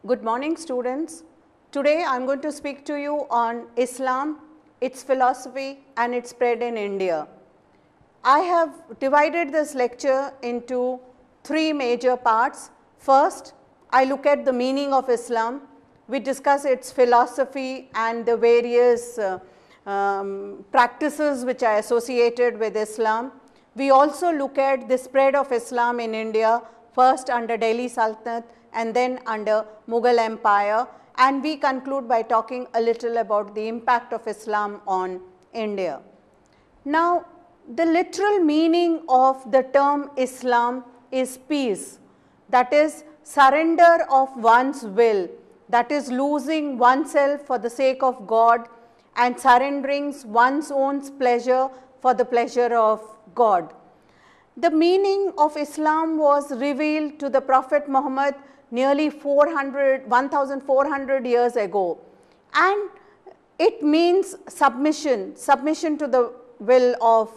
Good morning, students. Today I am going to speak to you on Islam, its philosophy and its spread in India. I have divided this lecture into three major parts. First, I look at the meaning of Islam. We discuss its philosophy and the various practices which are associated with Islam. We also look at the spread of Islam in India, first under Delhi Sultanate and then under Mughal Empire, and we conclude by talking a little about the impact of Islam on India. Now, the literal meaning of the term Islam is peace, that is surrender of one's will, that is losing oneself for the sake of God and surrendering one's own pleasure for the pleasure of God. The meaning of Islam was revealed to the Prophet Muhammad nearly 1400 years ago, and it means submission to the will of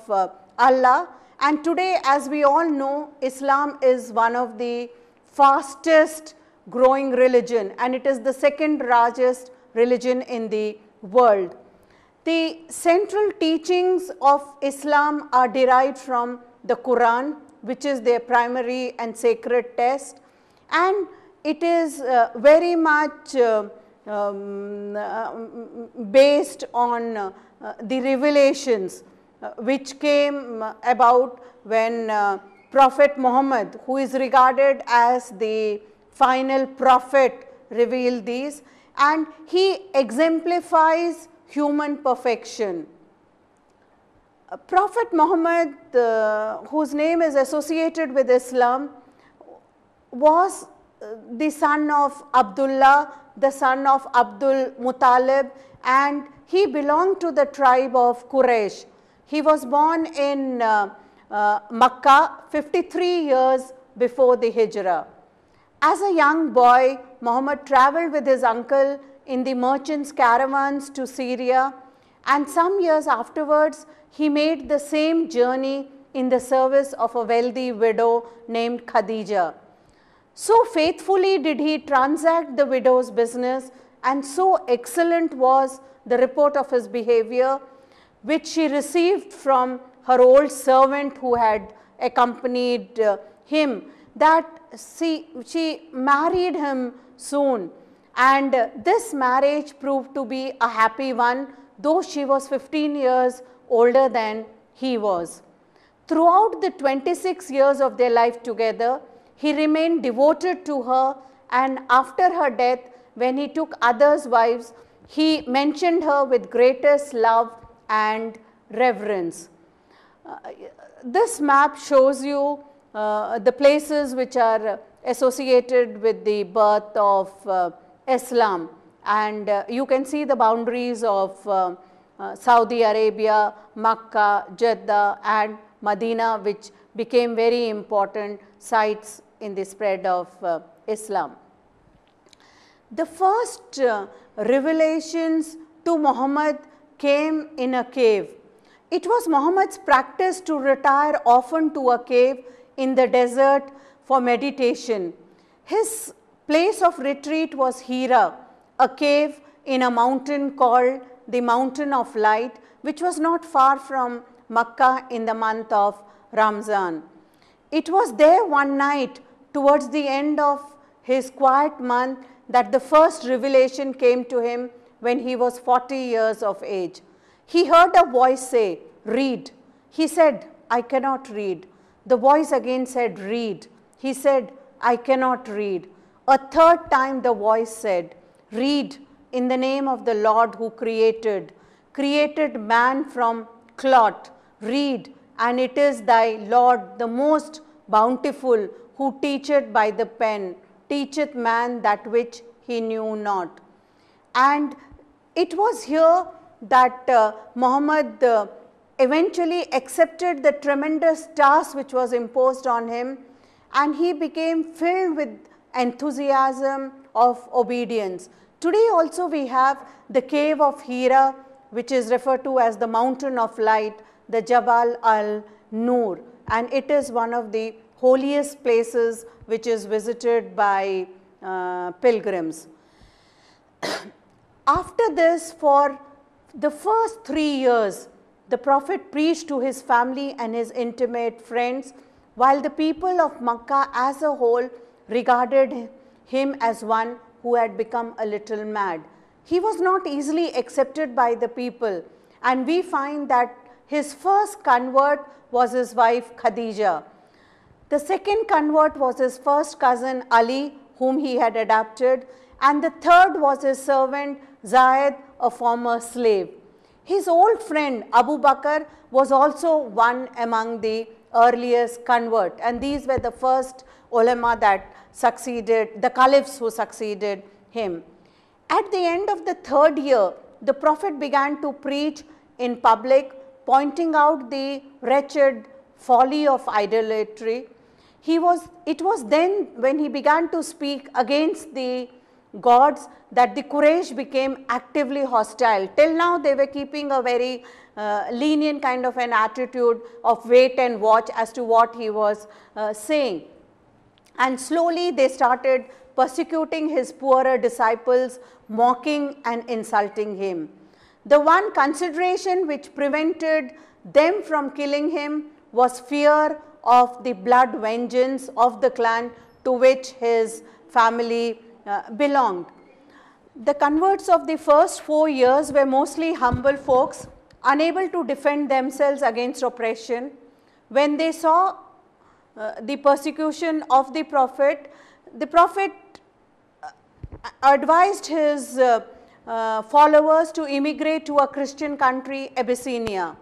Allah. And today, as we all know, Islam is one of the fastest growing religion, and it is the second largest religion in the world. The central teachings of Islam are derived from the Quran, which is their primary and sacred text, and it is very much based on the revelations which came about when Prophet Muhammad, who is regarded as the final prophet, revealed these, and he exemplifies human perfection. Prophet Muhammad, whose name is associated with Islam, was the son of Abdullah, the son of Abdul Muttalib, and he belonged to the tribe of Quraysh. He was born in Makkah 53 years before the Hijrah. As a young boy, Muhammad travelled with his uncle in the merchants' caravans to Syria, and some years afterwards he made the same journey in the service of a wealthy widow named Khadija. So faithfully did he transact the widow's business, and so excellent was the report of his behavior, which she received from her old servant who had accompanied him, that she married him soon, and this marriage proved to be a happy one, though she was 15 years older than he was. Throughout the 26 years of their life together, he remained devoted to her, and after her death, when he took others' wives, he mentioned her with greatest love and reverence. This map shows you the places which are associated with the birth of Islam, and you can see the boundaries of Saudi Arabia, Makkah, Jeddah and Medina, which became very important sites in the spread of Islam. The first revelations to Muhammad came in a cave. It was Muhammad's practice to retire often to a cave in the desert for meditation. His place of retreat was Hijrah, a cave in a mountain called the Mountain of Light, which was not far from Makkah in the month of Ramadan. It was there one night towards the end of his quiet month that the first revelation came to him when he was 40 years of age. He heard a voice say, "Read." He said, "I cannot read." The voice again said, "Read." He said, "I cannot read." A third time the voice said, "Read in the name of the Lord who created man from clot. Read, and it is thy Lord, the most bountiful, who teacheth by the pen, teacheth man that which he knew not." And it was here that Muhammad eventually accepted the tremendous task which was imposed on him, and he became filled with enthusiasm of obedience. Today also we have the cave of Hira, which is referred to as the Mountain of Light, the Jabal al-Nur, and it is one of the holiest places which is visited by pilgrims. After this, for the first 3 years, the Prophet preached to his family and his intimate friends, while the people of Makkah as a whole regarded him as one who had become a little mad. He was not easily accepted by the people, and we find that his first convert was his wife Khadija. The second convert was his first cousin Ali, whom he had adopted, and the third was his servant Zaid, a former slave. His old friend Abu Bakr was also one among the earliest convert, and these were the first ulama that succeeded, the caliphs who succeeded him. At the end of the third year, the Prophet began to preach in public, pointing out the wretched folly of idolatry. It was then when he began to speak against the gods that the Quraysh became actively hostile. Till now they were keeping a very lenient kind of an attitude of wait and watch as to what he was saying. And slowly they started persecuting his poorer disciples, mocking and insulting him. The one consideration which prevented them from killing him was fear of the blood vengeance of the clan to which his family belonged. The converts of the first 4 years were mostly humble folks, unable to defend themselves against oppression. When they saw the persecution of the Prophet advised his followers to immigrate to a Christian country, Abyssinia.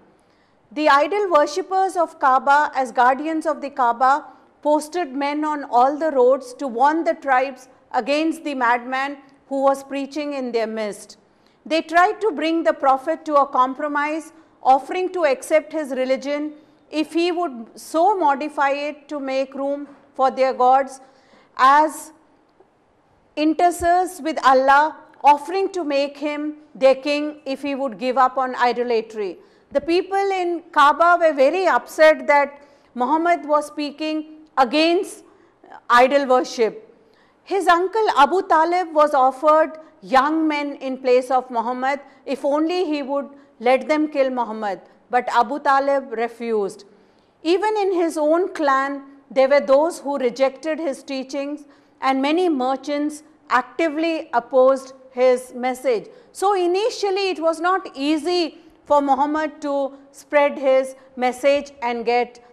The idol worshippers of Kaaba, as guardians of the Kaaba, posted men on all the roads to warn the tribes against the madman who was preaching in their midst. They tried to bring the Prophet to a compromise, offering to accept his religion if he would so modify it to make room for their gods, as intercessors with Allah, offering to make him their king if he would give up on idolatry. The people in Kaaba were very upset that Muhammad was speaking against idol worship. His uncle Abu Talib was offered young men in place of Muhammad if only he would let them kill Muhammad, but Abu Talib refused. Even in his own clan, there were those who rejected his teachings, and many merchants actively opposed his message. So initially it was not easy for Muhammad to spread his message and get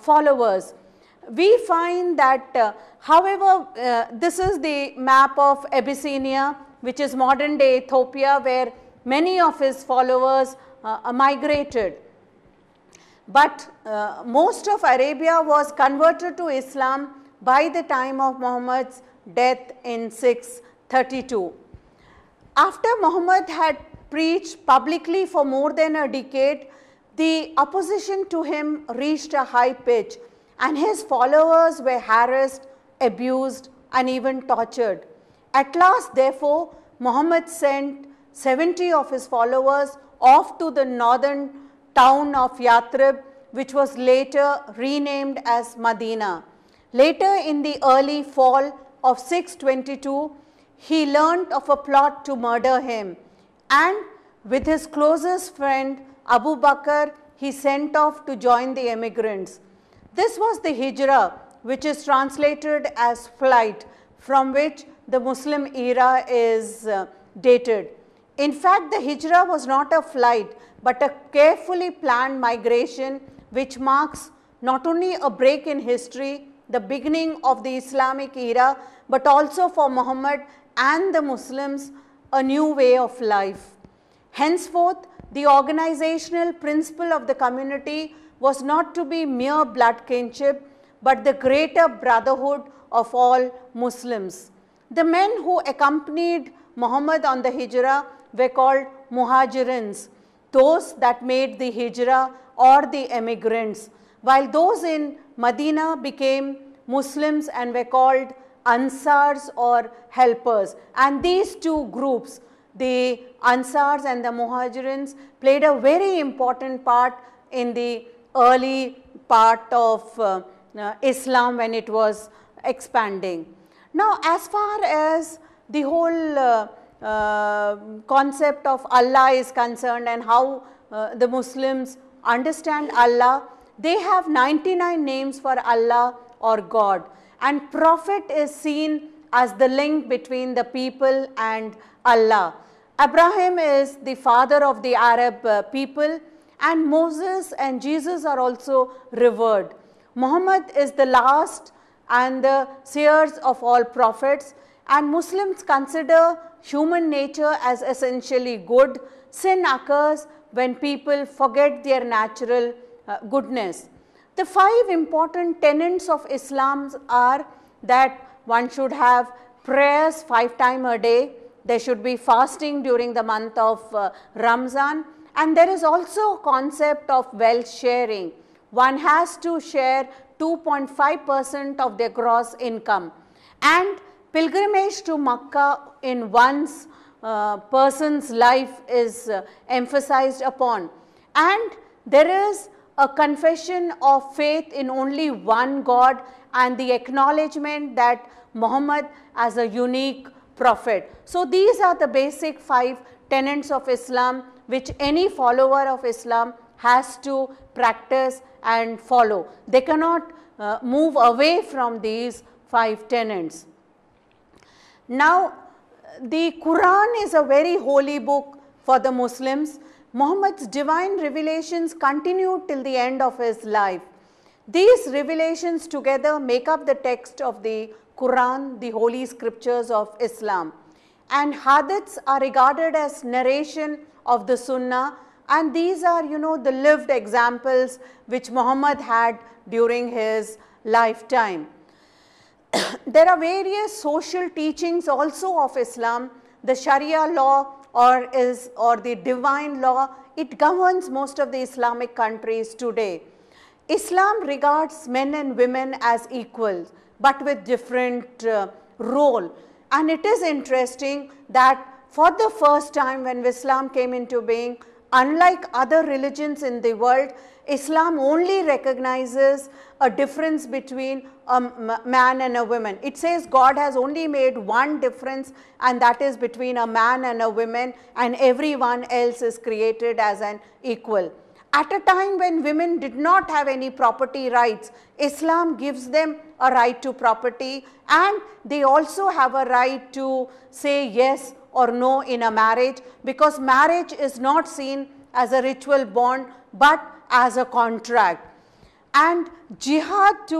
followers. We find that, however, this is the map of Abyssinia, which is modern day Ethiopia, where many of his followers migrated. But most of Arabia was converted to Islam by the time of Muhammad's death in 632. After Muhammad had preached publicly for more than a decade, the opposition to him reached a high pitch, and his followers were harassed, abused, and even tortured. At last, therefore, Muhammad sent 70 of his followers off to the northern town of Yathrib, which was later renamed as Medina. Later in the early fall of 622, he learnt of a plot to murder him, and with his closest friend Abu Bakr, he sent off to join the emigrants. This was the Hijrah, which is translated as flight, from which the Muslim era is dated. In fact, the Hijrah was not a flight, but a carefully planned migration, which marks not only a break in history, the beginning of the Islamic era, but also for Muhammad and the Muslims, a new way of life. Henceforth, the organizational principle of the community was not to be mere blood kinship, but the greater brotherhood of all Muslims. The men who accompanied Muhammad on the Hijrah were called Muhajirins, those that made the Hijrah or the emigrants, while those in Medina became Muslims and were called Ansars or helpers. And these two groups, the Ansars and the Muhajirins, played a very important part in the early part of Islam when it was expanding. Now, as far as the whole concept of Allah is concerned and how the Muslims understand Allah, they have 99 names for Allah or God, and Prophet is seen as the link between the people and Allah. Abraham is the father of the Arab people, and Moses and Jesus are also revered. Muhammad is the last and the seers of all prophets, and Muslims consider human nature as essentially good. Sin occurs when people forget their natural goodness. The 5 important tenets of Islam are that one should have prayers 5 times a day, there should be fasting during the month of Ramadan, and there is also a concept of wealth sharing. One has to share 2.5% of their gross income, and pilgrimage to Makkah in one's person's life is emphasized upon, and there is a confession of faith in only one God and the acknowledgement that Muhammad as a unique prophet. So, these are the basic 5 tenets of Islam which any follower of Islam has to practice and follow. They cannot move away from these 5 tenets. Now, the Quran is a very holy book for the Muslims. Muhammad's divine revelations continued till the end of his life. These revelations together make up the text of the Quran, the holy scriptures of Islam. And hadiths are regarded as narration of the Sunnah, and these are, the lived examples which Muhammad had during his lifetime. There are various social teachings also of Islam. The Sharia law or the divine law, it governs most of the Islamic countries today. Islam regards men and women as equals, but with different role. And it is interesting that for the first time when Islam came into being, unlike other religions in the world, Islam only recognizes a difference between a man and a woman. It says God has only made one difference, and that is between a man and a woman, and everyone else is created as an equal. At a time when women did not have any property rights, Islam gives them a right to property, and they also have a right to say yes or no in a marriage, because marriage is not seen as a ritual bond but as a contract. And jihad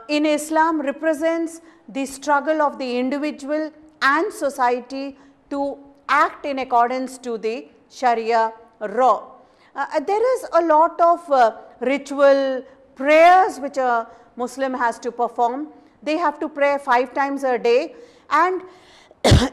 in Islam represents the struggle of the individual and society to act in accordance to the Sharia law. There is a lot of ritual prayers which a Muslim has to perform. They have to pray 5 times a day, and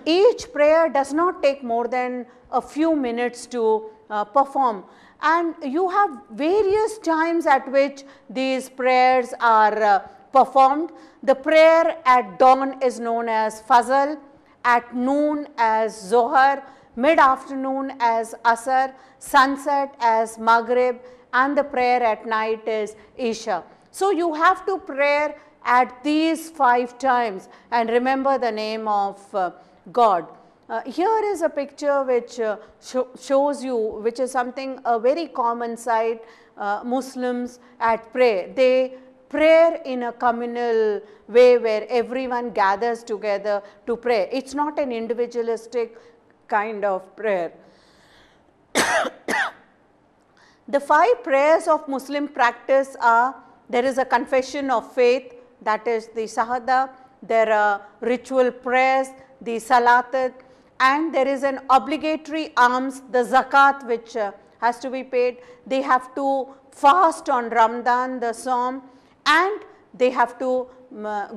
each prayer does not take more than a few minutes to perform. And you have various times at which these prayers are performed. The prayer at dawn is known as Fajr, at noon as Zohar, mid-afternoon as Asr, sunset as Maghrib, and the prayer at night is Isha. So, you have to pray at these 5 times and remember the name of God. Here is a picture which shows you, which is something, a very common sight, Muslims at prayer. They pray in a communal way where everyone gathers together to pray. It is not an individualistic kind of prayer. The 5 prayers of Muslim practice are, there is a confession of faith, that is the Shahada, there are ritual prayers, the Salatat, and there is an obligatory alms, the Zakat, which has to be paid. They have to fast on Ramadan, the Psalm, and they have to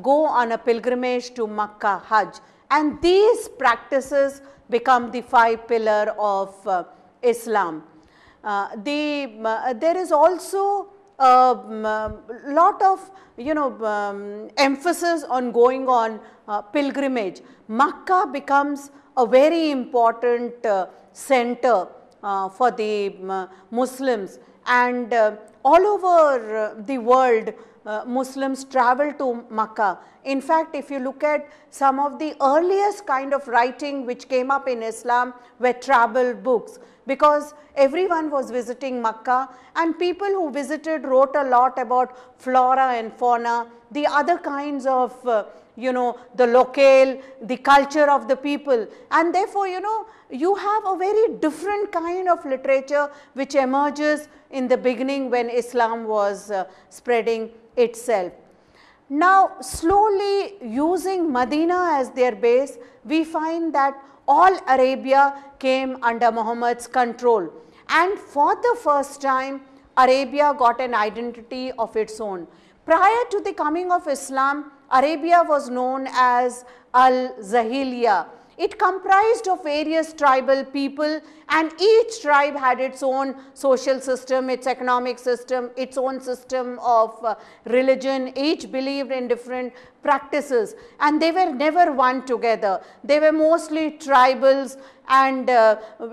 go on a pilgrimage to Makkah, Hajj. And these practices become the 5 pillars of Islam. There is also a lot of emphasis on going on pilgrimage. Makkah becomes a very important center for the Muslims, and all over the world Muslims traveled to Makkah. In fact, if you look at some of the earliest kind of writing which came up in Islam were travel books, because everyone was visiting Makkah, and people who visited wrote a lot about flora and fauna, the other kinds of the locale, the culture of the people, and therefore you have a very different kind of literature which emerges in the beginning when Islam was spreading itself. Now slowly, using Medina as their base, we find that all Arabia came under Muhammad's control, and for the first time Arabia got an identity of its own. Prior to the coming of Islam, Arabia was known as Al-Zahiliya. It comprised of various tribal people, and each tribe had its own social system, its economic system, its own system of religion. Each believed in different practices, and they were never one together. They were mostly tribals and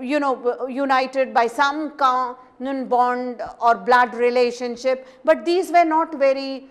united by some common bond or blood relationship, but these were not very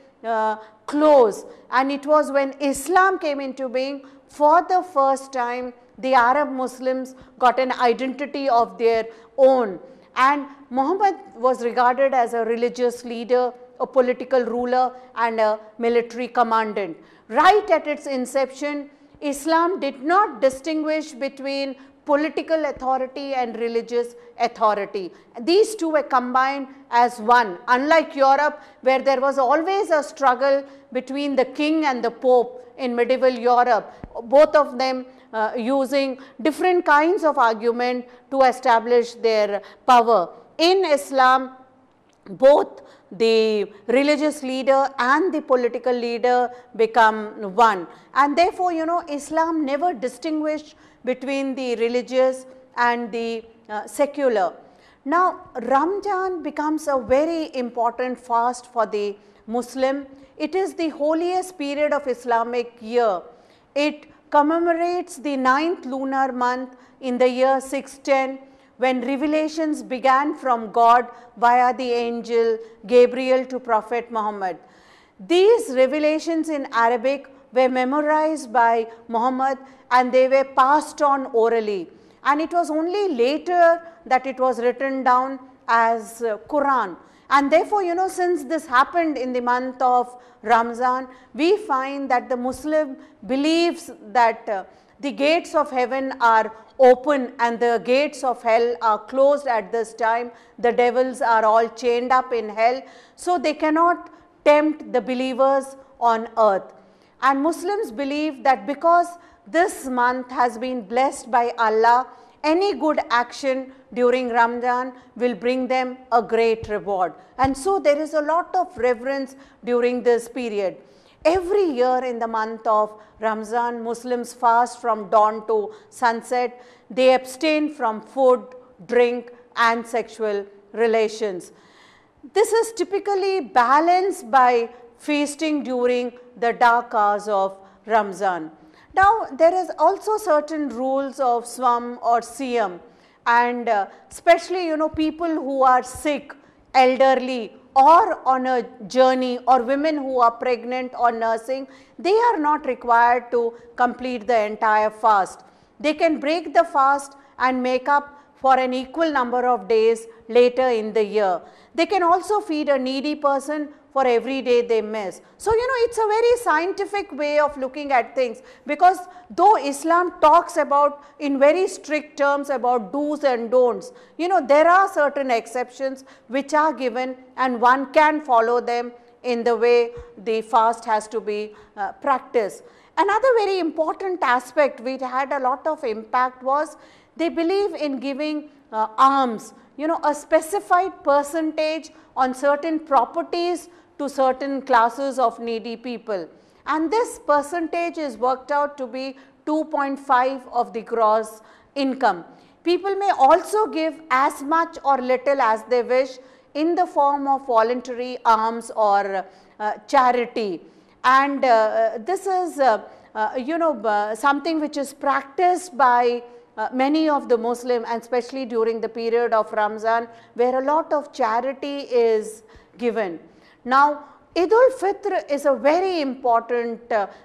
close. And it was when Islam came into being, for the first time the Arab Muslims got an identity of their own, and Muhammad was regarded as a religious leader, a political ruler, and a military commandant. Right at its inception, Islam did not distinguish between political authority and religious authority. These two were combined as one, unlike Europe, where there was always a struggle between the king and the pope in medieval Europe, both of them using different kinds of argument to establish their power. In Islam, both the religious leader and the political leader become one, and therefore Islam never distinguished between the religious and the secular. Now Ramadan becomes a very important fast for the Muslim. It is the holiest period of Islamic year. It commemorates the 9th lunar month in the year 610, when revelations began from God via the angel Gabriel to Prophet Muhammad. These revelations in Arabic were memorized by Muhammad, and they were passed on orally, and it was only later that it was written down as Quran. And therefore, since this happened in the month of Ramadan, we find that the Muslim believes that the gates of heaven are open and the gates of hell are closed at this time. The devils are all chained up in hell, so they cannot tempt the believers on earth. And Muslims believe that because this month has been blessed by Allah, any good action during Ramadan will bring them a great reward. And so there is a lot of reverence during this period. Every year in the month of Ramadan, Muslims fast from dawn to sunset. They abstain from food, drink, and sexual relations. This is typically balanced by feasting during the dark hours of Ramadan. Now there is also certain rules of Swam or Siyam, and especially people who are sick, elderly, or on a journey, or women who are pregnant or nursing, they are not required to complete the entire fast. They can break the fast and make up for an equal number of days later in the year. They can also feed a needy person for every day they miss. So, it's a very scientific way of looking at things, because though Islam talks about in very strict terms about do's and don'ts, there are certain exceptions which are given, and one can follow them in the way the fast has to be practiced. Another very important aspect which had a lot of impact was they believe in giving alms, a specified percentage on certain properties to certain classes of needy people, and this percentage is worked out to be 2.5 of the gross income. People may also give as much or little as they wish in the form of voluntary alms or charity, and this is something which is practiced by many of the Muslim, and especially during the period of Ramadan, where a lot of charity is given. Now Eid-ul-Fitr is a very important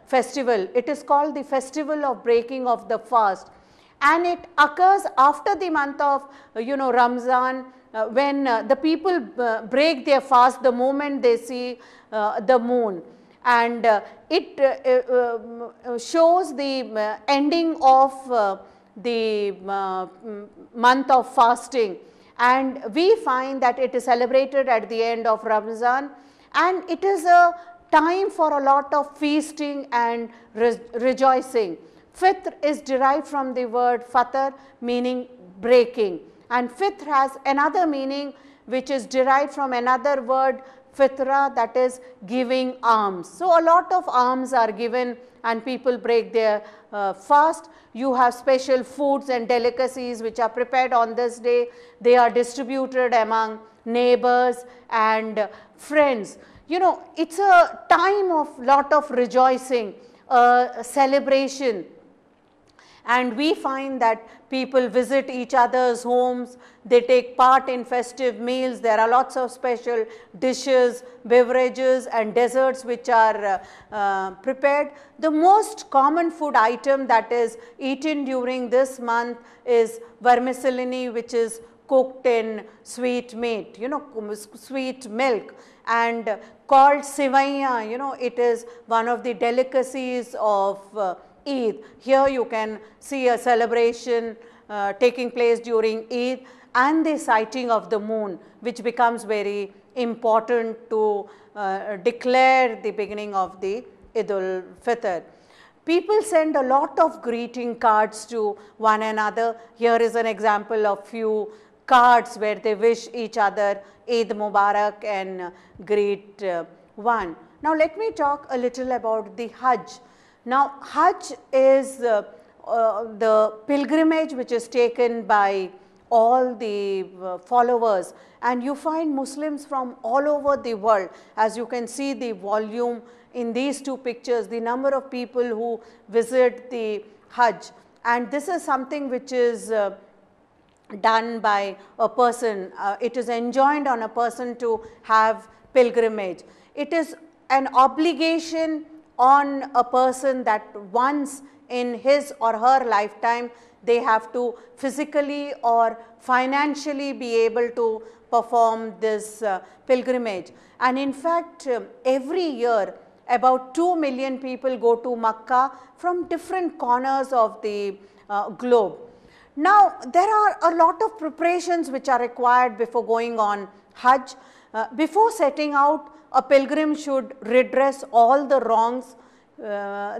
festival. It is called the festival of breaking of the fast, and it occurs after the month of Ramadan, when the people break their fast the moment they see the moon, and it shows the ending of the month of fasting, and we find that it is celebrated at the end of Ramadan, and it is a time for a lot of feasting and rejoicing. Fitr is derived from the word fatar, meaning breaking, and fitr has another meaning which is derived from another word fitra, that is giving alms. So, a lot of alms are given and people break their fast. You have special foods and delicacies which are prepared on this day. They are distributed among neighbors and friends. It's a time of lot of rejoicing, celebration, and we find that people visit each other's homes, they take part in festive meals. There are lots of special dishes, beverages and desserts which are prepared. The most common food item that is eaten during this month is vermicelli, which is cooked in sweet meat, sweet milk, and called sivaiya. It is one of the delicacies of Eid. Here you can see a celebration taking place during Eid and the sighting of the moon, which becomes very important to declare the beginning of the Eid-ul-Fitr. People send a lot of greeting cards to one another. Here is an example of few cards where they wish each other Eid Mubarak and greet one. Now, let me talk a little about the Hajj. Now, Hajj is the pilgrimage which is taken by all the followers, and you find Muslims from all over the world. As you can see the volume in these two pictures, the number of people who visit the Hajj, and this is something which is done by a person. It is enjoined on a person to have pilgrimage. It is an obligation on a person that once in his or her lifetime they have to physically or financially be able to perform this pilgrimage. And in fact, every year about 2 million people go to Makkah from different corners of the globe. Now, there are a lot of preparations which are required before going on Hajj. Before setting out, a pilgrim should redress all the wrongs,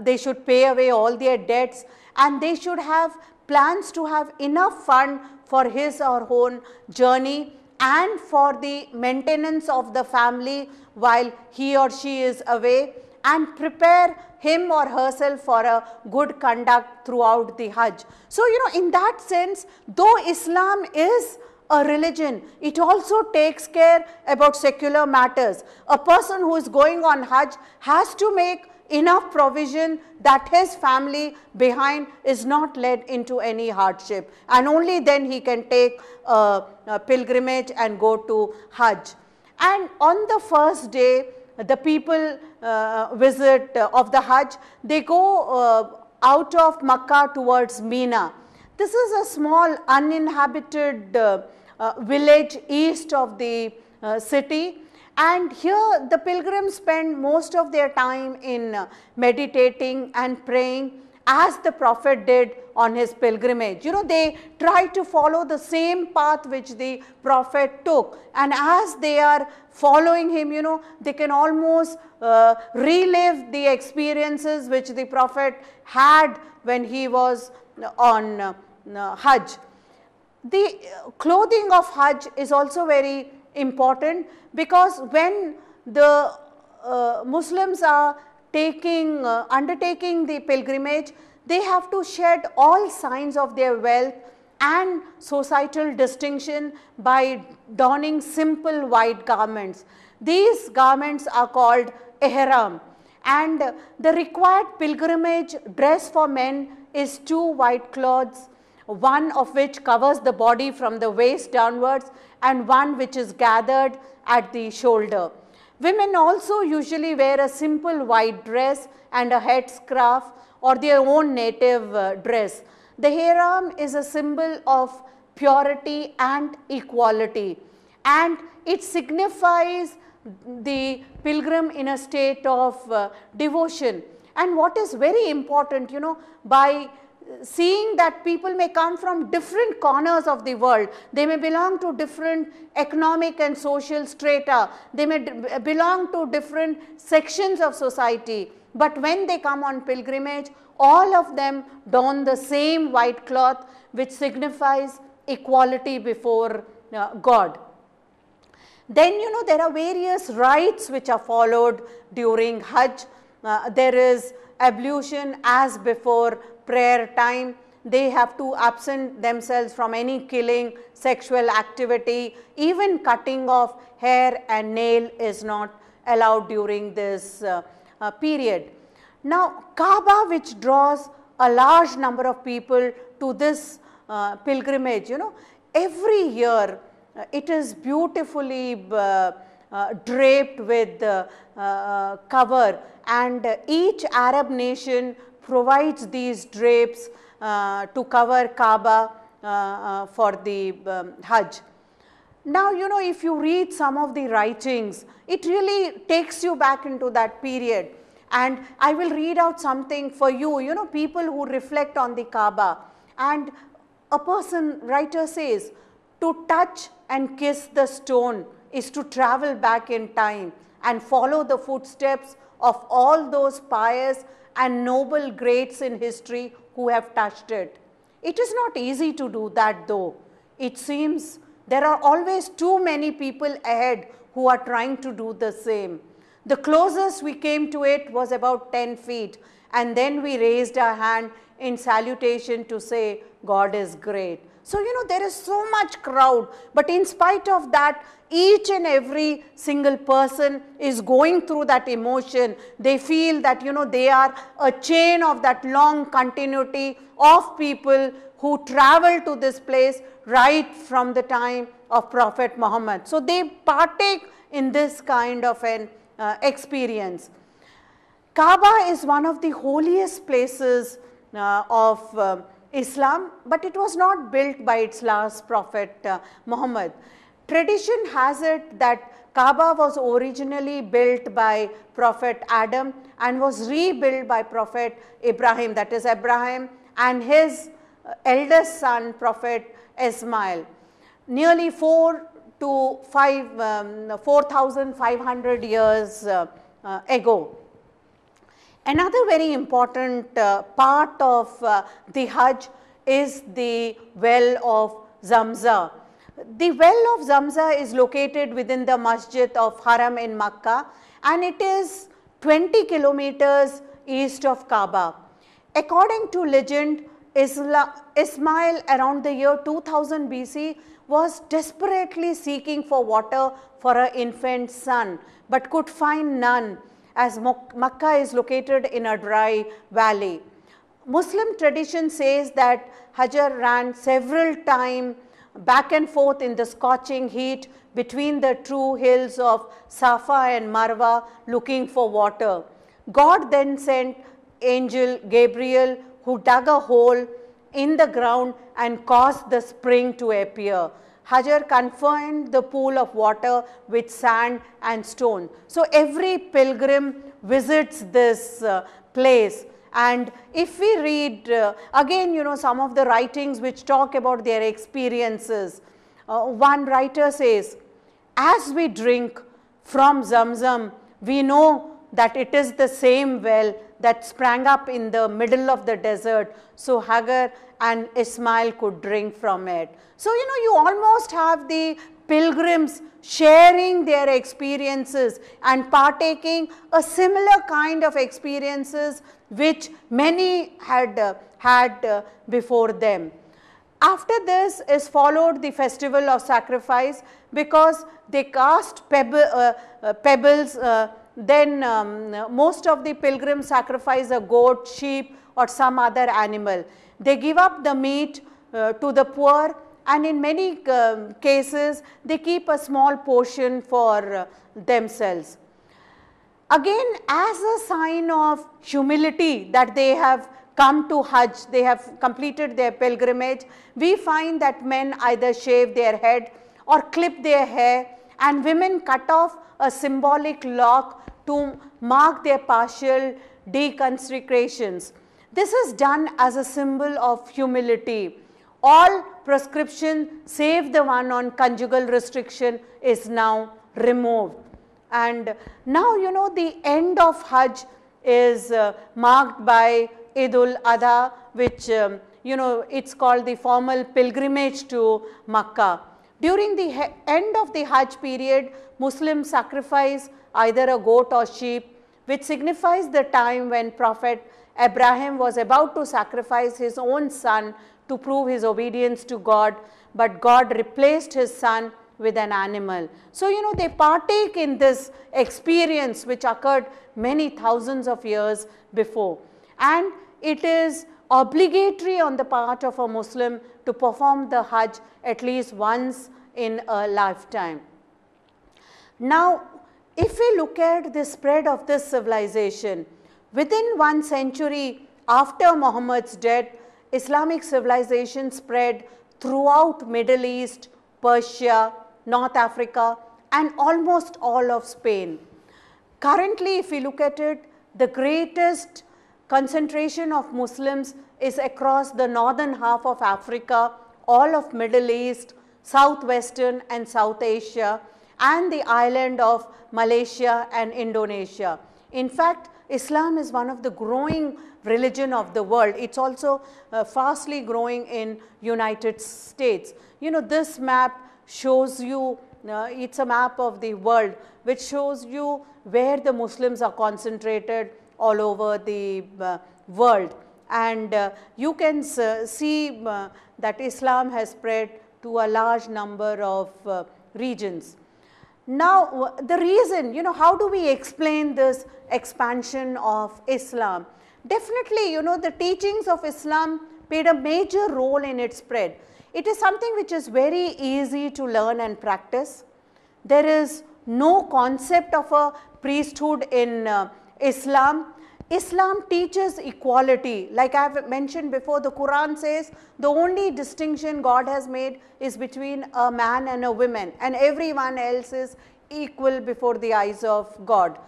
they should pay away all their debts, and they should have plans to have enough fund for his or her own journey and for the maintenance of the family while he or she is away, and prepare him or herself for a good conduct throughout the Hajj. So, in that sense, though Islam is a religion, it also takes care about secular matters. A person who is going on Hajj has to make enough provision that his family behind is not led into any hardship, and only then he can take a pilgrimage and go to Hajj. And on the first day, the people visit of the Hajj, they go out of Makkah towards Mina. This is a small uninhabited village east of the city, and here the pilgrims spend most of their time in meditating and praying as the Prophet did on his pilgrimage. They try to follow the same path which the Prophet took, and as they are following him, they can almost relive the experiences which the Prophet had when he was on Hajj. The clothing of Hajj is also very important, because when the Muslims are undertaking the pilgrimage, they have to shed all signs of their wealth and societal distinction by donning simple white garments. These garments are called ihram, and the required pilgrimage dress for men is 2 white cloths, one of which covers the body from the waist downwards and one which is gathered at the shoulder. Women also usually wear a simple white dress and a headscarf or their own native dress. The ihram is a symbol of purity and equality, and it signifies the pilgrim in a state of devotion. And what is very important, by seeing that people may come from different corners of the world, they may belong to different economic and social strata, they may belong to different sections of society, but when they come on pilgrimage, all of them don the same white cloth, which signifies equality before God. Then there are various rites which are followed during Hajj. There is ablution as before prayer time. They have to absent themselves from any killing, sexual activity, even cutting of hair and nail is not allowed during this period. Now, Kaaba, which draws a large number of people to this pilgrimage, every year it is beautifully draped with cover, and each Arab nation provides these drapes to cover Kaaba for the Hajj. Now, if you read some of the writings, it really takes you back into that period. And I will read out something for you, people who reflect on the Kaaba. And a writer says, to touch and kiss the stone is to travel back in time and follow the footsteps of all those pious and noble greats in history who have touched it. It is not easy to do that though. It seems there are always too many people ahead who are trying to do the same. The closest we came to it was about 10 feet, and then we raised our hand in salutation to say, God is great. So, there is so much crowd, but in spite of that, each and every single person is going through that emotion. They feel that, they are a chain of that long continuity of people who travel to this place right from the time of Prophet Muhammad. So, they partake in this kind of an experience. Kaaba is one of the holiest places of Islam, but it was not built by its last prophet Muhammad. Tradition has it that Kaaba was originally built by Prophet Adam and was rebuilt by Prophet Ibrahim, that is Abraham, and his eldest son Prophet Ismail, nearly 4,500 years ago. Another very important part of the Hajj is the well of Zamzam. The well of Zamzam is located within the Masjid of Haram in Makkah, and it is 20 kilometers east of Kaaba. According to legend, Ismail around the year 2000 BC was desperately seeking for water for her infant son, but could find none, as Makkah is located in a dry valley. Muslim tradition says that Hajar ran several times back and forth in the scorching heat between the two hills of Safa and Marwa looking for water. God then sent angel Gabriel, who dug a hole in the ground and caused the spring to appear. Hajar confined the pool of water with sand and stone. So, every pilgrim visits this place, and if we read again some of the writings which talk about their experiences, one writer says, as we drink from Zamzam, we know that it is the same well that sprang up in the middle of the desert, so Hagar and Ismail could drink from it. So, you almost have the pilgrims sharing their experiences and partaking a similar kind of experiences which many had had before them. After this is followed the festival of sacrifice, because they cast pebbles, then most of the pilgrims sacrifice a goat, sheep or some other animal. They give up the meat to the poor, and in many cases they keep a small portion for themselves. Again, as a sign of humility that they have come to Hajj, they have completed their pilgrimage, we find that men either shave their head or clip their hair, and women cut off a symbolic lock to mark their partial deconsecrations. This is done as a symbol of humility. All prescription save the one on conjugal restriction is now removed. And now the end of Hajj is marked by Eid-ul-Adha, which it's called the formal pilgrimage to Makkah. During the end of the Hajj period, Muslims sacrifice either a goat or sheep, which signifies the time when Prophet Abraham was about to sacrifice his own son to prove his obedience to God, but God replaced his son with an animal. So they partake in this experience which occurred many thousands of years before, and it is obligatory on the part of a Muslim to perform the Hajj at least once in a lifetime. Now, if we look at the spread of this civilization, within 1 century after Muhammad's death, Islamic civilization spread throughout Middle East, Persia, North Africa, and almost all of Spain. Currently, if we look at it, the greatest concentration of Muslims is across the northern half of Africa, all of Middle East, Southwestern and South Asia, and the island of Malaysia and Indonesia. In fact, Islam is one of the growing religion of the world. It's also fastly growing in United States. This map shows you, it's a map of the world which shows you where the Muslims are concentrated all over the world, and you can see that Islam has spread to a large number of regions. Now, the reason, how do we explain this expansion of Islam? Definitely, the teachings of Islam played a major role in its spread. It is something which is very easy to learn and practice. There is no concept of a priesthood in Islam. Islam teaches equality. Like I have mentioned before, the Quran says the only distinction God has made is between a man and a woman, and everyone else is equal before the eyes of God.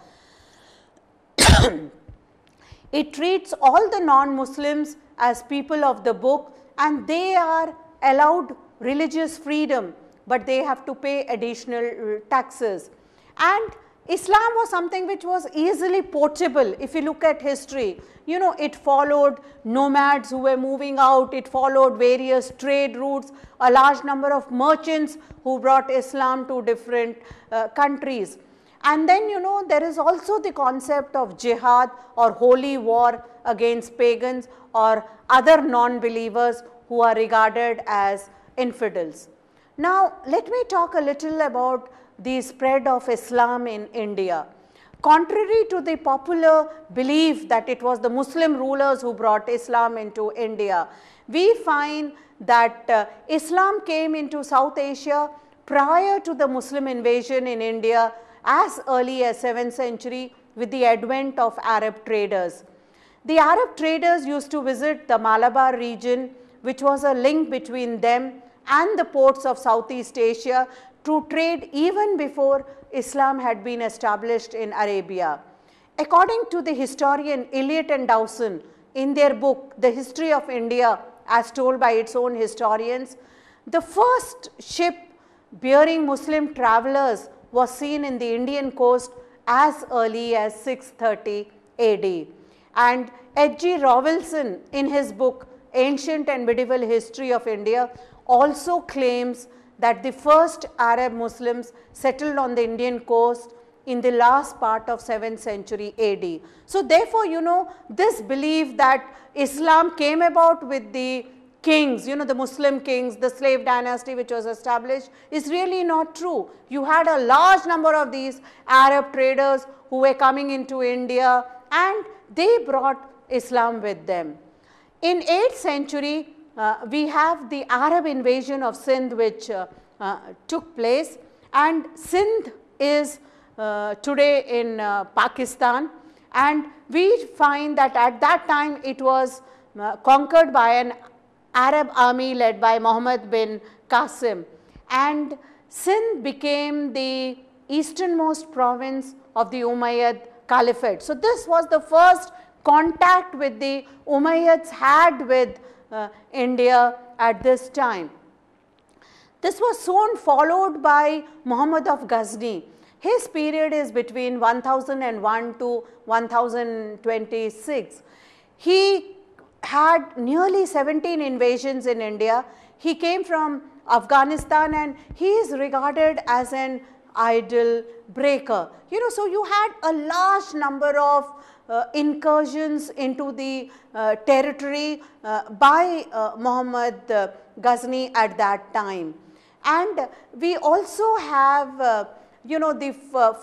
It treats all the non-Muslims as people of the book, and they are allowed religious freedom, but they have to pay additional taxes. And Islam was something which was easily portable. If you look at history, it followed nomads who were moving out, it followed various trade routes, a large number of merchants who brought Islam to different countries. And then there is also the concept of jihad or holy war against pagans or other non-believers who are regarded as infidels. Now, let me talk a little about the spread of Islam in India. Contrary to the popular belief that it was the Muslim rulers who brought Islam into India, we find that Islam came into South Asia prior to the Muslim invasion in India as early as 7th century with the advent of Arab traders. The Arab traders used to visit the Malabar region, which was a link between them and the ports of Southeast Asia, to trade even before Islam had been established in Arabia. According to the historian Eliot and Dowson, in their book, The History of India, as told by its own historians, the first ship bearing Muslim travelers was seen in the Indian coast as early as 630 AD. And H.G. Rawlinson, in his book, Ancient and Medieval History of India, also claims that the first Arab Muslims settled on the Indian coast in the last part of 7th century AD. So therefore, this belief that Islam came about with the kings, the Muslim kings, the slave dynasty which was established, is really not true. You had a large number of these Arab traders who were coming into India, and they brought Islam with them. In 8th century, we have the Arab invasion of Sindh which took place, and Sindh is today in Pakistan, and we find that at that time it was conquered by an Arab army led by Muhammad bin Qasim, and Sindh became the easternmost province of the Umayyad Caliphate. So this was the first contact with the Umayyads had with India at this time. This was soon followed by Muhammad of Ghazni. His period is between 1001 to 1026. He had nearly 17 invasions in India. He came from Afghanistan and he is regarded as an idol breaker. So you had a large number of incursions into the territory by Muhammad Ghazni at that time. And we also have the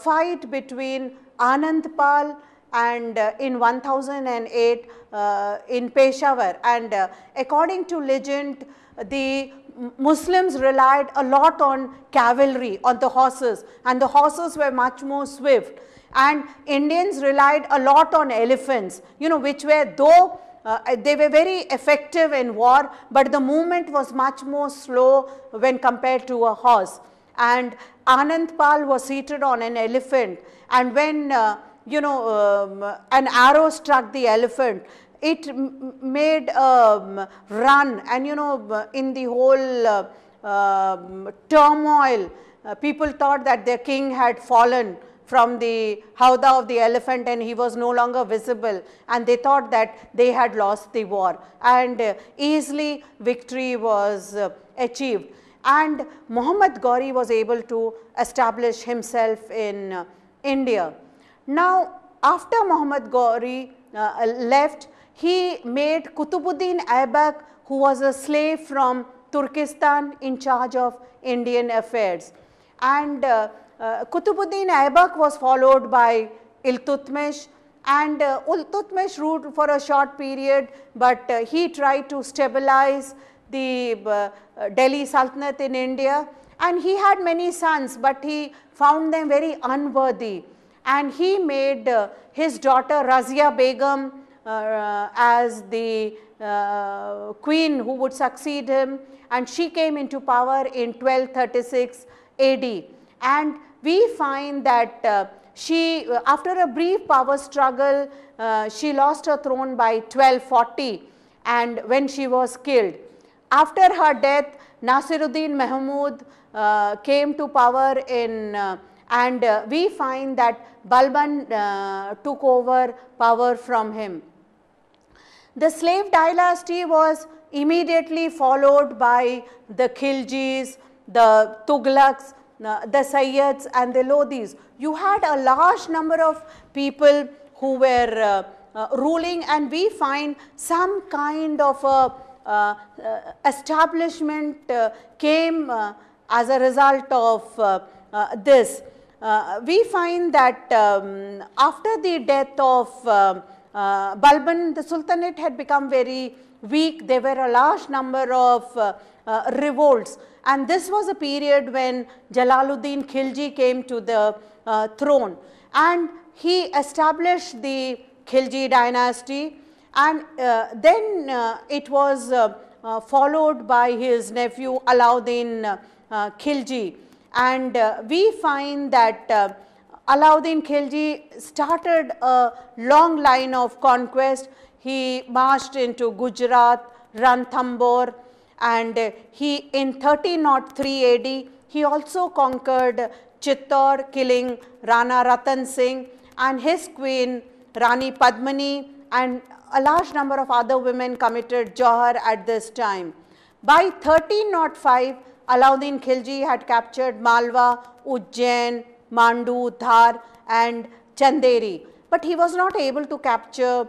fight between Anandpal and in 1008 in Peshawar, and according to legend, the Muslims relied a lot on cavalry, on the horses, and the horses were much more swift, and Indians relied a lot on elephants, which were, though they were very effective in war, but the movement was much more slow when compared to a horse. And Anandpal was seated on an elephant, and when an arrow struck the elephant, it made a run, and in the whole turmoil, people thought that their king had fallen from the howdah of the elephant and he was no longer visible, and they thought that they had lost the war, and easily victory was achieved. And Muhammad Ghori was able to establish himself in India. Now, after Muhammad Ghori left, he made Qutubuddin Aibak, who was a slave from Turkestan, in charge of Indian affairs. And Qutubuddin Aibak was followed by Iltutmish, and Iltutmish ruled for a short period, but he tried to stabilize the Delhi Sultanate in India, and he had many sons, but he found them very unworthy, and he made his daughter Razia Begum as the queen who would succeed him, and she came into power in 1236 AD. And we find that she, after a brief power struggle, she lost her throne by 1240, and when she was killed. After her death, Nasiruddin Mahmud came to power in, and we find that Balban took over power from him. The slave dynasty was immediately followed by the Khiljis, the Tughlaqs, the Sayyids and the Lodhis. You had a large number of people who were ruling, and we find some kind of a establishment came as a result of this. We find that after the death of Balban, the Sultanate had become very weak. There were a large number of revolts, and this was a period when Jalaluddin Khilji came to the throne, and he established the Khilji dynasty, and then it was followed by his nephew Alauddin Khilji, and we find that Alauddin Khilji started a long line of conquest. He marched into Gujarat, Ranthambore, and he in 1303 AD he also conquered Chittor, killing Rana Ratan Singh and his queen Rani Padmini, and a large number of other women committed Johar at this time. By 1305, Alauddin Khilji had captured Malwa, Ujjain, Mandu, Dhar and Chanderi, but he was not able to capture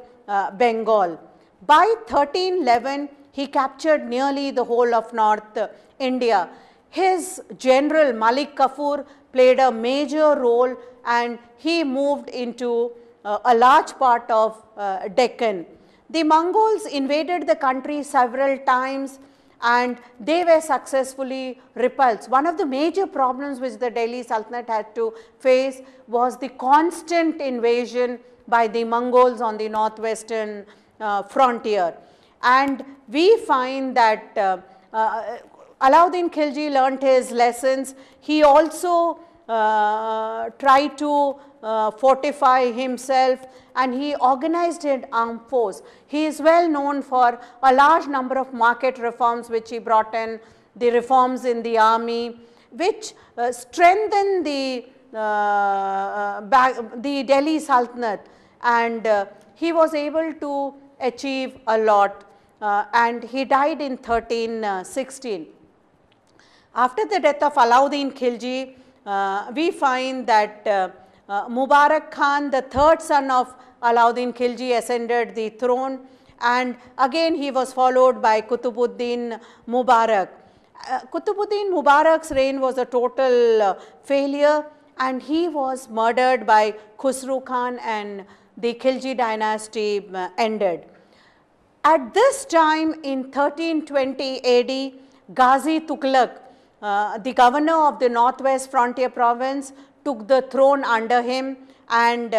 Bengal. By 1311, he captured nearly the whole of North India. His general Malik Kafur played a major role, and he moved into a large part of Deccan. The Mongols invaded the country several times, and they were successfully repulsed. One of the major problems which the Delhi Sultanate had to face was the constant invasion by the Mongols on the northwestern frontier. And we find that Alauddin Khilji learnt his lessons. He also tried to fortify himself, and he organized an armed force. He is well known for a large number of market reforms which he brought in, the reforms in the army, which strengthened the Delhi Sultanate, and he was able to achieve a lot, and he died in 1316. After the death of Alauddin Khilji, we find that Mubarak Khan, the third son of Alauddin Khilji, ascended the throne, and again he was followed by Qutbuddin Mubarak. Qutbuddin Mubarak's reign was a total failure, and he was murdered by Khusru Khan, and the Khilji dynasty ended. At this time in 1320 AD, Ghazi Tughlaq, the governor of the northwest frontier province, took the throne under him, and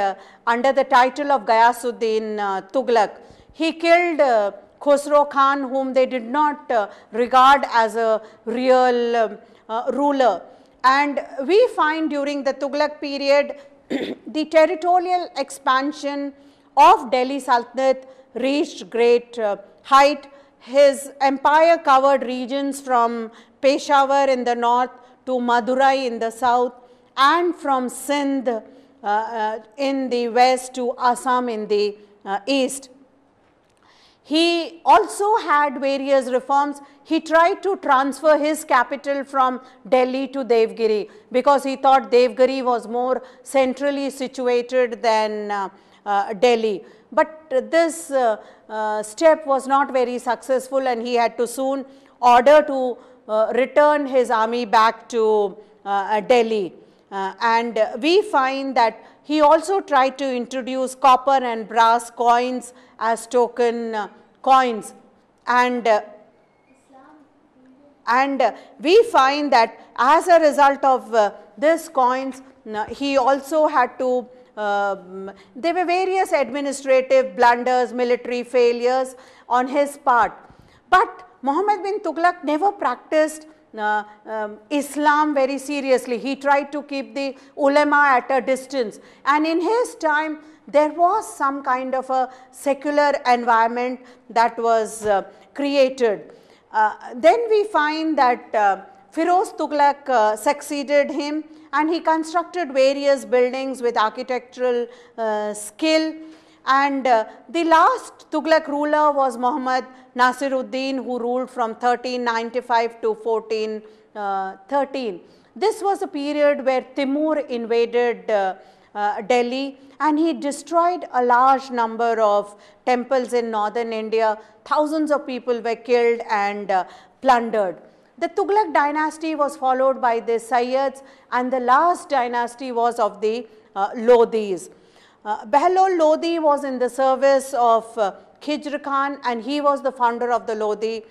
under the title of Ghayasuddin Tughlaq. He killed Khosrow Khan, whom they did not regard as a real ruler. And we find during the Tughlaq period, the territorial expansion of Delhi Sultanate reached great height. His empire covered regions from Peshawar in the north to Madurai in the south, and from Sindh in the west to Assam in the east. He also had various reforms. He tried to transfer his capital from Delhi to Devgiri, because he thought Devgiri was more centrally situated than Delhi. But this step was not very successful, and he had to soon order to return his army back to Delhi. And we find that he also tried to introduce copper and brass coins as token coins, and we find that as a result of this coins, he also had to there were various administrative blunders, military failures on his part. But Muhammad bin Tughlaq never practiced Islam very seriously. He tried to keep the ulama at a distance, and in his time there was some kind of a secular environment that was created. Then we find that Firoz Tughlaq succeeded him, and he constructed various buildings with architectural skill. And the last Tughlaq ruler was Muhammad Nasiruddin, who ruled from 1395 to 1413. This was a period where Timur invaded Delhi, and he destroyed a large number of temples in northern India. Thousands of people were killed and plundered. The Tughlaq dynasty was followed by the Sayyids, and the last dynasty was of the Lodhis. Behlol Lodhi was in the service of Hijrah Khan, and he was the founder of the Lodhi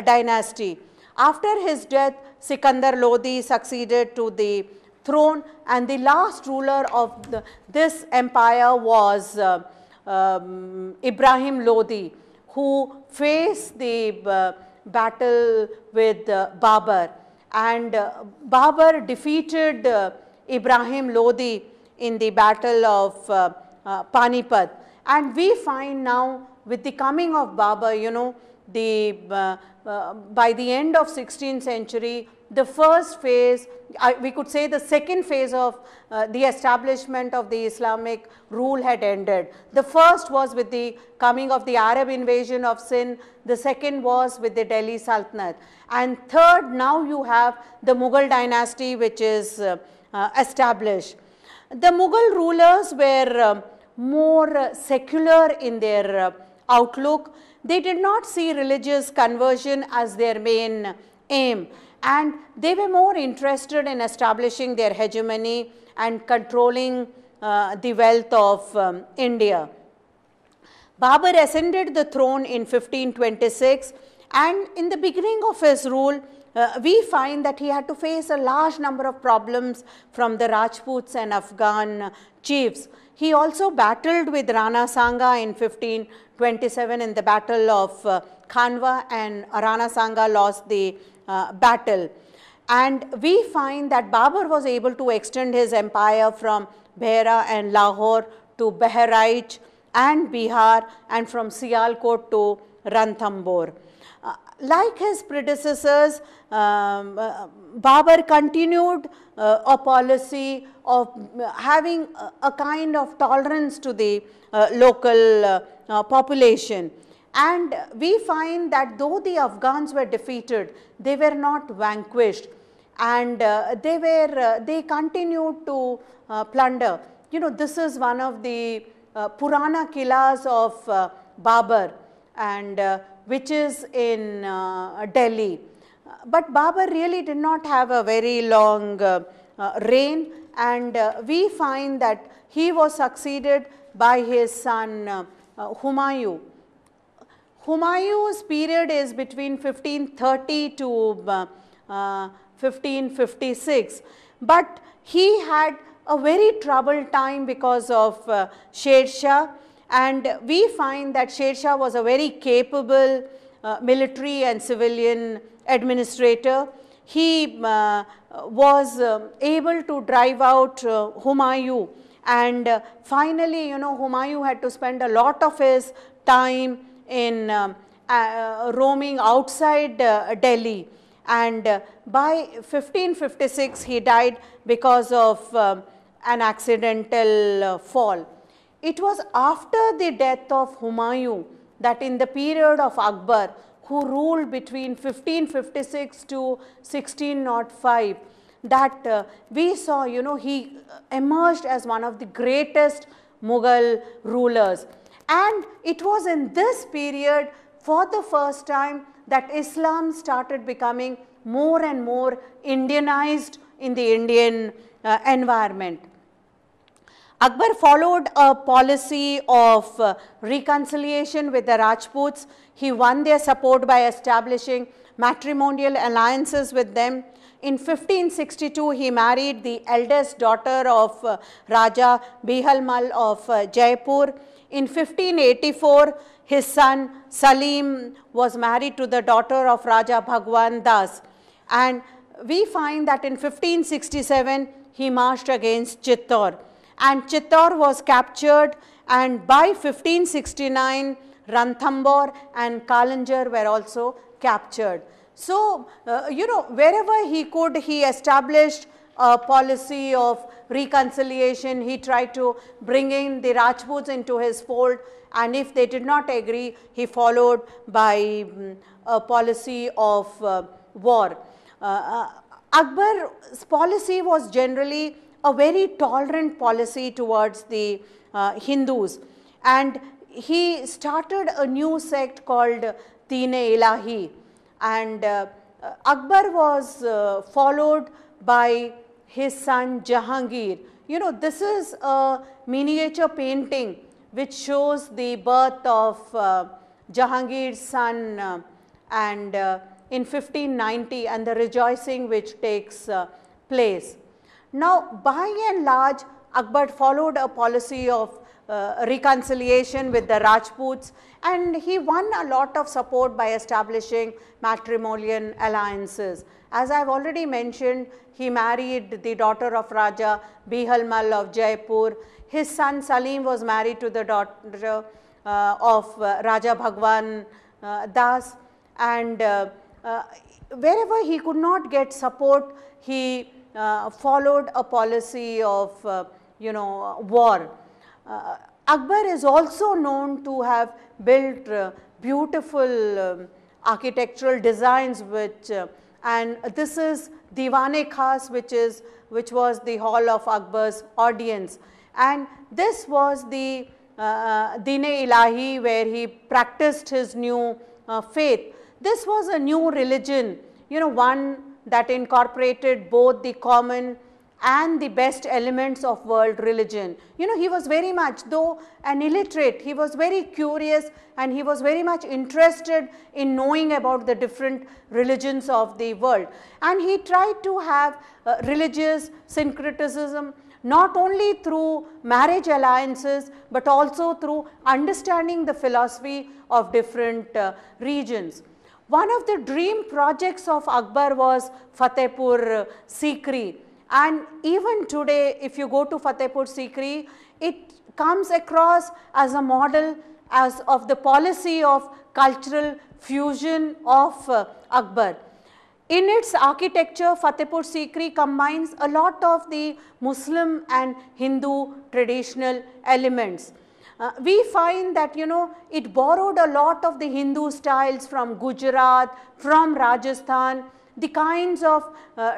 dynasty. After his death, Sikandar Lodhi succeeded to the throne, and the last ruler of this empire was Ibrahim Lodhi, who faced the battle with Babur, and Babur defeated Ibrahim Lodhi in the battle of Panipat. And we find now, with the coming of Babur, you know, by the end of 16th century, the first phase, we could say the second phase of the establishment of the Islamic rule had ended. The first was with the coming of the Arab invasion of Sindh, the second was with the Delhi Sultanate, and third, now you have the Mughal dynasty, which is established. The Mughal rulers were more secular in their outlook. They did not see religious conversion as their main aim, and they were more interested in establishing their hegemony and controlling the wealth of India. Babur ascended the throne in 1526, And in the beginning of his rule, we find that he had to face a large number of problems from the Rajputs and Afghan chiefs. He also battled with Rana Sanga in 1527 in the battle of Khanwa, and Rana Sanga lost the battle. And we find that Babur was able to extend his empire from Behra and Lahore to Bahraich and Bihar, and from Sialkot to Ranthambore. Like his predecessors, Babur continued a policy of having a kind of tolerance to the local population. And we find that though the Afghans were defeated, they were not vanquished, and they continued to plunder. You know, this is one of the Purana Kilas of Babur, and which is in Delhi. But Babur really did not have a very long reign, and we find that he was succeeded by his son Humayun. Humayun's period is between 1530 to 1556, but he had a very troubled time because of Sher Shah, and we find that Sher Shah was a very capable military and civilian administrator. He was able to drive out Humayun, and finally, you know, Humayun had to spend a lot of his time in roaming outside Delhi, and by 1556 he died because of an accidental fall. It was after the death of Humayun that in the period of Akbar, who ruled between 1556 to 1605, that we saw, you know, he emerged as one of the greatest Mughal rulers. And it was in this period for the first time that Islam started becoming more and more Indianized in the Indian environment. Akbar followed a policy of reconciliation with the Rajputs. He won their support by establishing matrimonial alliances with them. In 1562, he married the eldest daughter of Raja Bihalmal of Jaipur. In 1584, his son Salim was married to the daughter of Raja Bhagwan Das. And we find that in 1567, he marched against Chittor. And Chittor was captured, and by 1569, Ranthambore and Kalanjar were also captured. So, you know, wherever he could, he established a policy of reconciliation. He tried to bring in the Rajputs into his fold, and if they did not agree, he followed by a policy of war. Akbar's policy was generally a very tolerant policy towards the Hindus, and he started a new sect called Din-e-Ilahi, and Akbar was followed by his son Jahangir. You know, this is a miniature painting which shows the birth of Jahangir's son and in 1590, and the rejoicing which takes place. Now, by and large, Akbar followed a policy of reconciliation with the Rajputs, and he won a lot of support by establishing matrimonial alliances. As I have already mentioned, he married the daughter of Raja Bihalmal of Jaipur. His son Salim was married to the daughter of Raja Bhagwan Das, and wherever he could not get support, he followed a policy of you know, war. Akbar is also known to have built beautiful architectural designs, which and this is Diwan-e-Khas, which was the hall of Akbar's audience, and this was the Din-e-Ilahi, where he practiced his new faith. This was a new religion, you know, one that incorporated both the common and the best elements of world religion. You know, he was very much, though an illiterate, he was very curious and he was very much interested in knowing about the different religions of the world. And he tried to have religious syncretism not only through marriage alliances, but also through understanding the philosophy of different regions. One of the dream projects of Akbar was Fatehpur Sikri. And even today, if you go to Fatehpur Sikri, it comes across as a model of the policy of cultural fusion of Akbar. In its architecture, Fatehpur Sikri combines a lot of the Muslim and Hindu traditional elements. We find that, you know, it borrowed a lot of the Hindu styles from Gujarat, from Rajasthan, the kinds of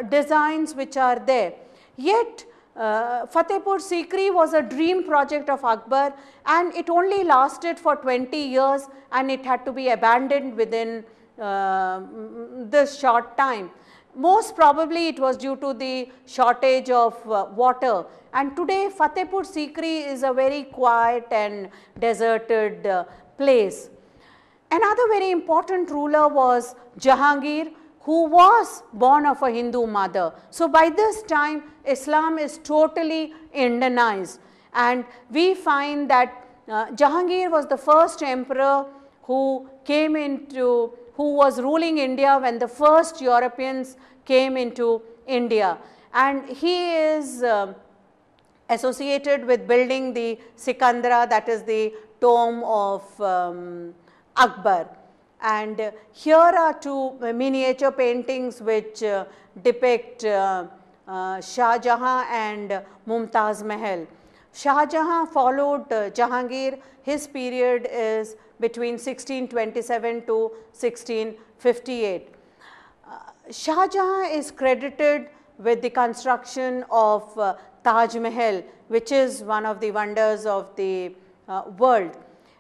designs which are there. Yet, Fatehpur Sikri was a dream project of Akbar, and it only lasted for 20 years and it had to be abandoned within this short time. Most probably it was due to the shortage of water, and today Fatehpur Sikri is a very quiet and deserted place. Another very important ruler was Jahangir, who was born of a Hindu mother. So by this time Islam is totally Indianized, and we find that Jahangir was the first emperor who was ruling India when the first Europeans came into India, and he is associated with building the Sikandra, that is the tomb of Akbar. And here are two miniature paintings which depict Shah Jahan and Mumtaz Mahal. Shah Jahan followed Jahangir. His period is between 1627 to 1658. Shah Jahan is credited with the construction of Taj Mahal, which is one of the wonders of the world.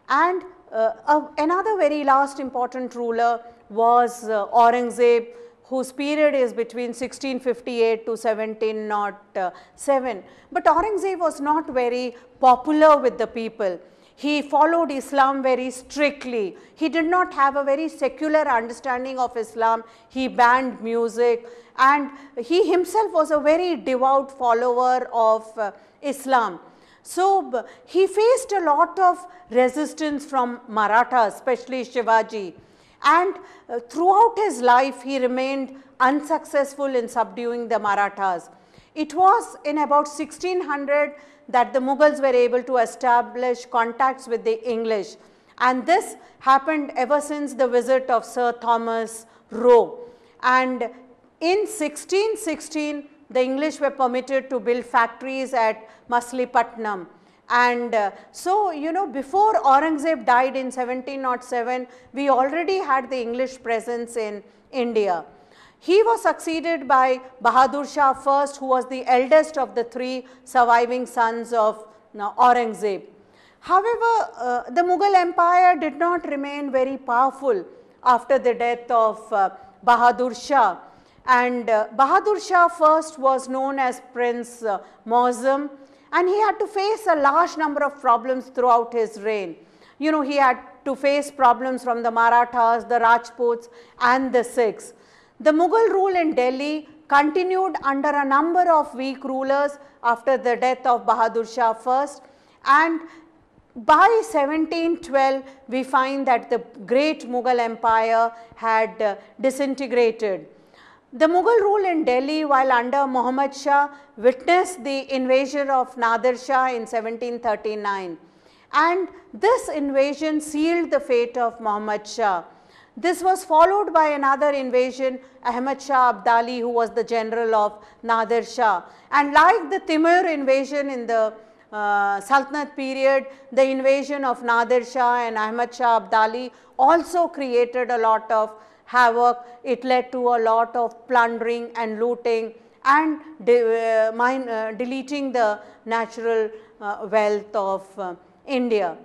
And another very last important ruler was Aurangzeb, whose period is between 1658 to 1707. But Aurangzeb was not very popular with the people. He followed Islam very strictly. He did not have a very secular understanding of Islam. He banned music, and he himself was a very devout follower of Islam. So he faced a lot of resistance from Marathas, especially Shivaji, and throughout his life he remained unsuccessful in subduing the Marathas. It was in about 1600 that the Mughals were able to establish contacts with the English, and this happened ever since the visit of Sir Thomas Roe. And in 1616 the English were permitted to build factories at Machilipatnam. And so, you know, before Aurangzeb died in 1707, we already had the English presence in India. He was succeeded by Bahadur Shah first, who was the eldest of the three surviving sons of Aurangzeb. However, the Mughal Empire did not remain very powerful after the death of Bahadur Shah. And Bahadur Shah first was known as Prince Muazzam, and he had to face a large number of problems throughout his reign. You know, he had to face problems from the Marathas, the Rajputs and the Sikhs. The Mughal rule in Delhi continued under a number of weak rulers after the death of Bahadur Shah first, and by 1712 we find that the great Mughal Empire had disintegrated. The Mughal rule in Delhi while under Muhammad Shah witnessed the invasion of Nadir Shah in 1739, and this invasion sealed the fate of Muhammad Shah. This was followed by another invasion, Ahmad Shah Abdali, who was the general of Nadir Shah. And like the Timur invasion in the Sultanate period, the invasion of Nadir Shah and Ahmad Shah Abdali also created a lot of havoc. It led to a lot of plundering and looting and deleting the natural wealth of India.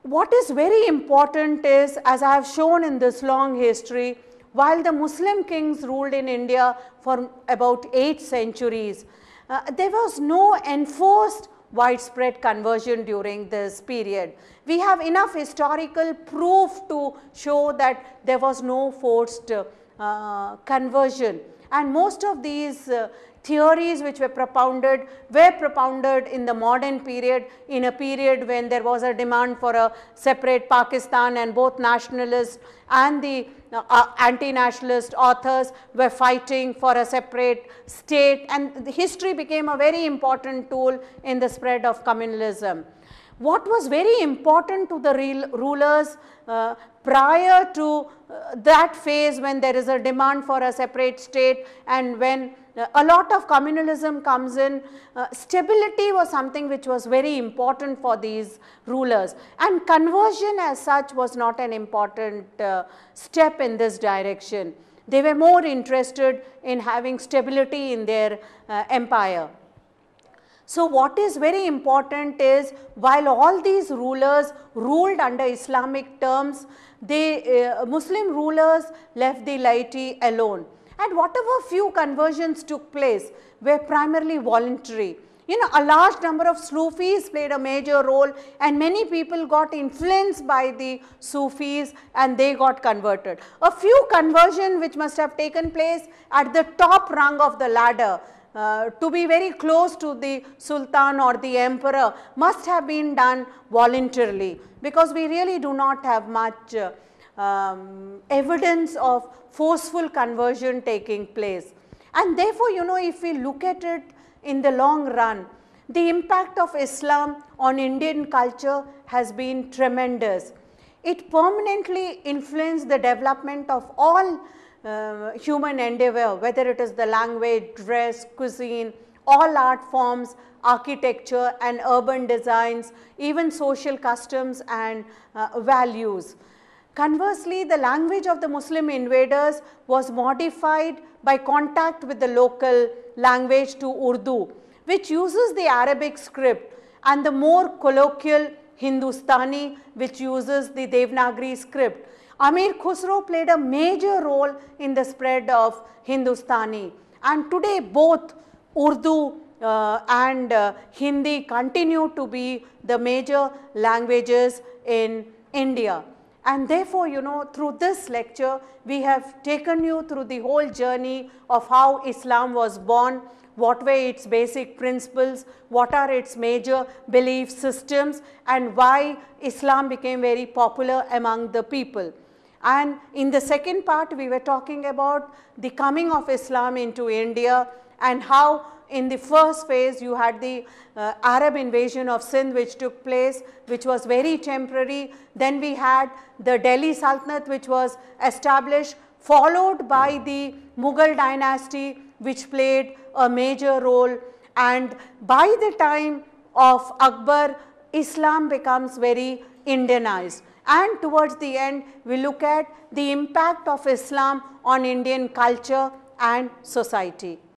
What is very important is, as I have shown in this long history, while the Muslim kings ruled in India for about 8 centuries, there was no enforced widespread conversion during this period. We have enough historical proof to show that there was no forced conversion, and most of these theories which were propounded in the modern period, in a period when there was a demand for a separate Pakistan, and both nationalists and the anti-nationalist authors were fighting for a separate state, and the history became a very important tool in the spread of communalism. What was very important to the rulers prior to that phase, when there is a demand for a separate state and when a lot of communalism comes in, stability was something which was very important for these rulers, and conversion as such was not an important step in this direction. They were more interested in having stability in their empire. So what is very important is, while all these rulers ruled under Islamic terms, Muslim rulers left the laity alone, and whatever few conversions took place were primarily voluntary. A large number of Sufis played a major role, and many people got influenced by the Sufis and they got converted. A few conversions which must have taken place at the top rung of the ladder, to be very close to the Sultan or the Emperor, must have been done voluntarily, because we really do not have much evidence of forceful conversion taking place. And therefore, if we look at it in the long run, the impact of Islam on Indian culture has been tremendous. It permanently influenced the development of all human endeavor, whether it is the language, dress, cuisine, all art forms, architecture and urban designs, even social customs and values. Conversely, the language of the Muslim invaders was modified by contact with the local language to Urdu, which uses the Arabic script, and the more colloquial Hindustani, which uses the Devanagari script. Amir Khusro played a major role in the spread of Hindustani, and today both Urdu and Hindi continue to be the major languages in India. And therefore, through this lecture, we have taken you through the whole journey of how Islam was born, what were its basic principles, what are its major belief systems, and why Islam became very popular among the people. And in the second part, we were talking about the coming of Islam into India, and how in the first phase you had the Arab invasion of Sindh which took place, which was very temporary. Then we had the Delhi Sultanate which was established, followed by the Mughal dynasty which played a major role, and by the time of Akbar, Islam becomes very Indianized. And towards the end, we look at the impact of Islam on Indian culture and society.